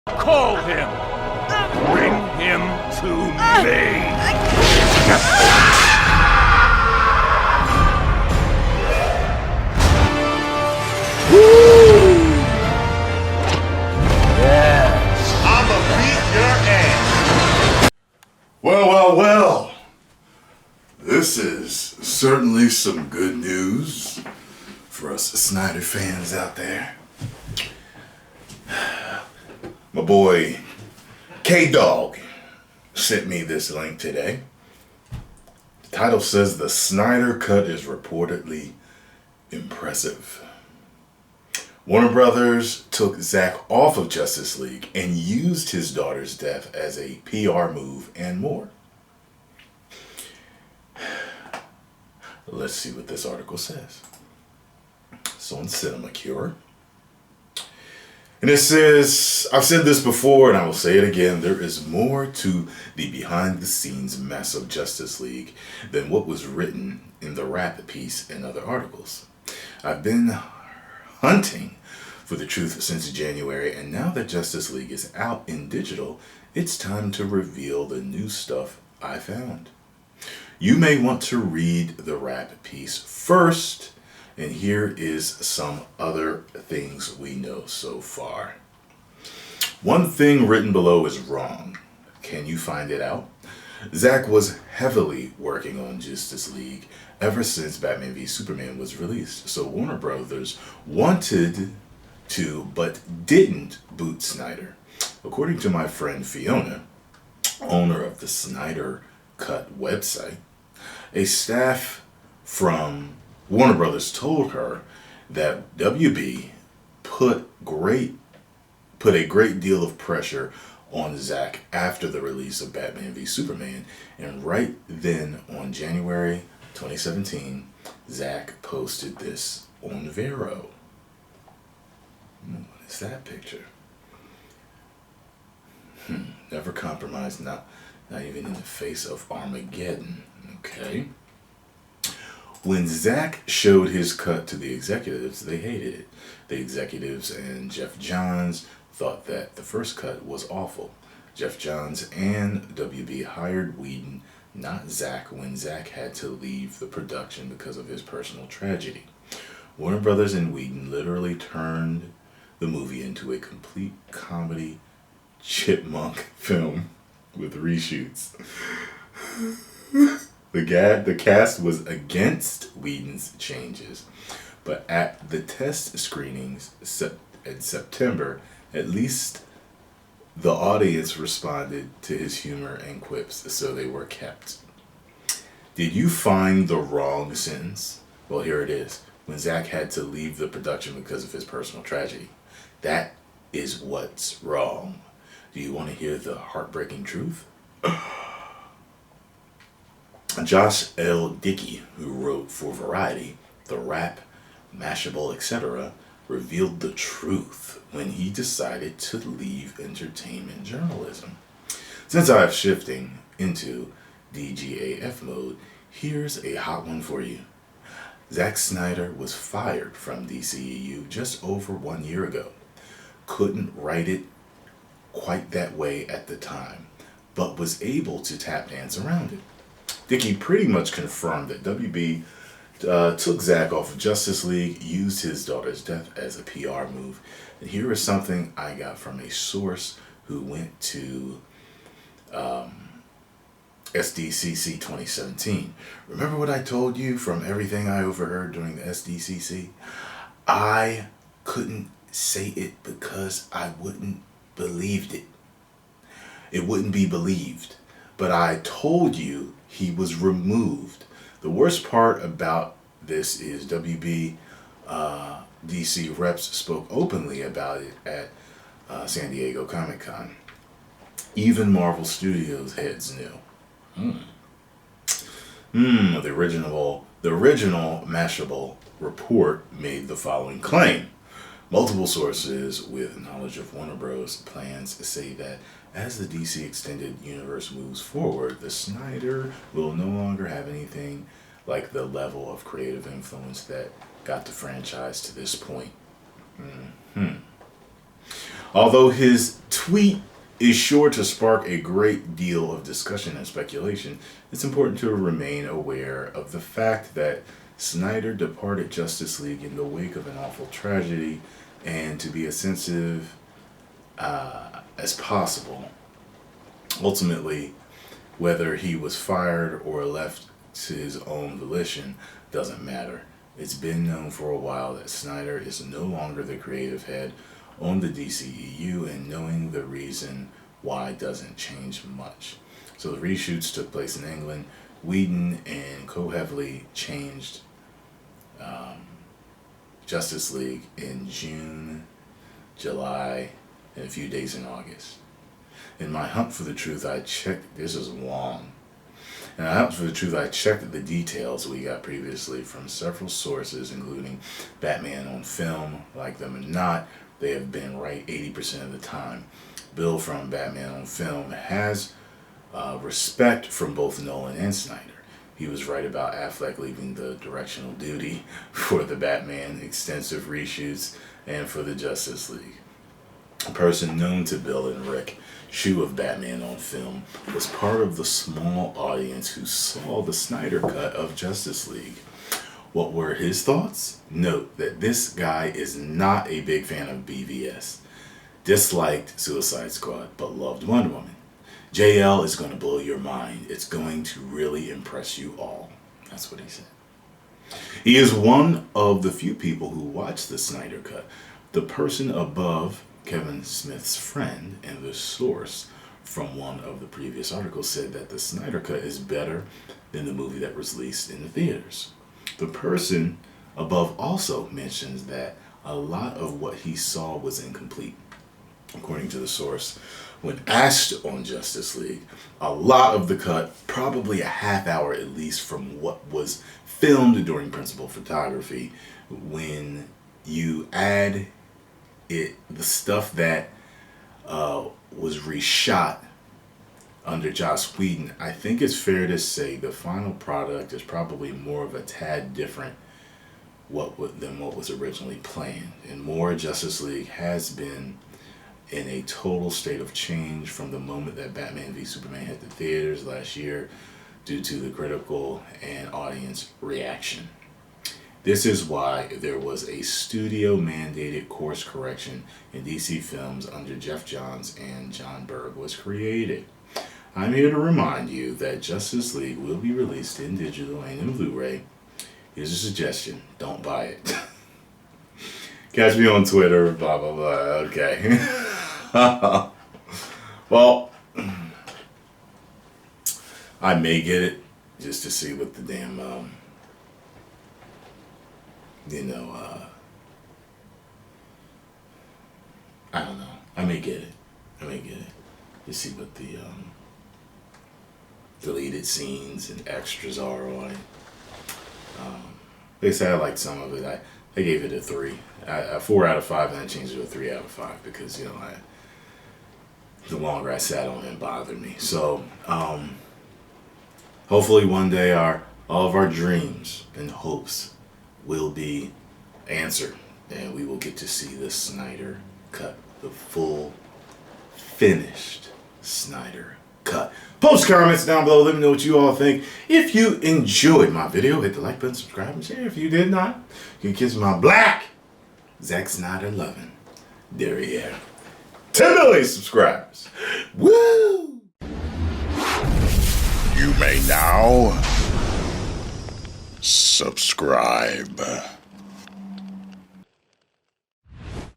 Call him! Bring him to me! I'ma beat your ass. Well. This is certainly some good news for us Snyder fans out there. My boy K-Dog sent me this link today. The title says the Snyder Cut is reportedly impressive. Warner Brothers took Zack off of Justice League and used his daughter's death as a PR move and more. Let's see what this article says. It's on CinemaCure. And it says, I've said this before and I will say it again, there is more to the behind-the-scenes mess of Justice League than what was written in the rap piece and other articles. I've been hunting for the truth since January, and now that Justice League is out in digital, it's time to reveal the new stuff I found. You may want to read the rap piece first, and here is some other things we know so far. One thing written below is wrong. Can you find it out? Zack was heavily working on Justice League ever since Batman v Superman was released, so Warner Brothers wanted to but didn't boot Snyder. According to my friend Fiona, owner of the Snyder Cut website, a staff from Warner Brothers told her that WB put a great deal of pressure on Zack after the release of Batman v Superman, and right then on January 2017, Zack posted this on Vero. What is that picture? Never compromised, not even in the face of Armageddon. Okay. When Zack showed his cut to the executives, they hated it. The executives and Jeff Johns thought that the first cut was awful. Jeff Johns and WB hired Whedon, not Zack, when Zack had to leave the production because of his personal tragedy. Warner Brothers and Whedon literally turned the movie into a complete comedy chipmunk film with reshoots. The cast was against Whedon's changes, but at the test screenings in September, at least the audience responded to his humor and quips, so they were kept. Did you find the wrong sentence? Well, here it is. When Zack had to leave the production because of his personal tragedy. That is what's wrong. Do you want to hear the heartbreaking truth? Josh L. Dickey, who wrote for Variety, The Rap, Mashable, etc., revealed the truth when he decided to leave entertainment journalism. Since I'm shifting into DGAF mode, here's a hot one for you. Zack Snyder was fired from DCEU just over 1 year ago. Couldn't write it quite that way at the time, but was able to tap dance around it. Dickey pretty much confirmed that WB took Zack off of Justice League, used his daughter's death as a PR move. And here is something I got from a source who went to SDCC 2017. Remember what I told you from everything I overheard during the SDCC? I couldn't say it because I wouldn't believed it. It wouldn't be believed. But I told you he was removed. The worst part about this is WB DC reps spoke openly about it at San Diego Comic-Con. Even Marvel Studios heads knew. The original Mashable report made the following claim. Multiple sources with knowledge of Warner Bros. Plans say that as the DC Extended Universe moves forward, the Snyder will no longer have anything like the level of creative influence that got the franchise to this point. Although his tweet is sure to spark a great deal of discussion and speculation, it's important to remain aware of the fact that Snyder departed Justice League in the wake of an awful tragedy, and to be as sensitive as possible. Ultimately, whether he was fired or left to his own volition doesn't matter. It's been known for a while that Snyder is no longer the creative head on the DCEU, and knowing the reason why doesn't change much. So the reshoots took place in England. Whedon and co-heavily changed Justice League in June, July, and a few days in August. In my hunt for the truth, I checked, this is long, and I hunt for the truth, I checked the details we got previously from several sources, including Batman on Film. Like them or not, they have been right 80% of the time. Bill from Batman on Film has respect from both Nolan and Snyder. He was right about Affleck leaving the directional duty for the Batman extensive reshoots and for the Justice League. A person known to Bill and Rick Shue of Batman on Film was part of the small audience who saw the Snyder cut of Justice League. What were his thoughts? Note that this guy is not a big fan of BVS, disliked Suicide Squad, but loved Wonder Woman. JL is going to blow your mind. It's going to really impress you all. That's what he said. He is one of the few people who watched the Snyder cut. The person above Kevin Smith's friend and the source from one of the previous articles said that the Snyder cut is better than the movie that was released in the theaters. The person above also mentions that a lot of what he saw was incomplete. According to the source, when asked on Justice League, a lot of the cut, probably a half hour at least from what was filmed during principal photography, when you add the stuff that was reshot under Joss Whedon, I think it's fair to say the final product is probably more of a tad different than what was originally planned. And more Justice League has been in a total state of change from the moment that Batman v Superman hit the theaters last year due to the critical and audience reaction. This is why there was a studio-mandated course correction in DC Films under Jeff Johns and John Berg was created. I'm here to remind you that Justice League will be released in digital and in Blu-ray. Here's a suggestion. Don't buy it. Catch me on Twitter, blah, blah, blah. Okay. Well, I may get it just to see what the damn, I don't know. I may get it. To see what the, deleted scenes and extras are on it. They say I liked some of it. I gave it a 3. A 4 out of 5, and I changed it to a 3 out of 5 because, the longer I sat on it, it bothered me. So, hopefully one day all of our dreams and hopes will be answered, and we will get to see the Snyder cut, the full, finished Snyder cut. Post comments down below. Let me know what you all think. If you enjoyed my video, hit the like button, subscribe, and share. If you did not, you can kiss my black Zack Snyder loving derriere. 10 million subscribers. Woo! You may now subscribe.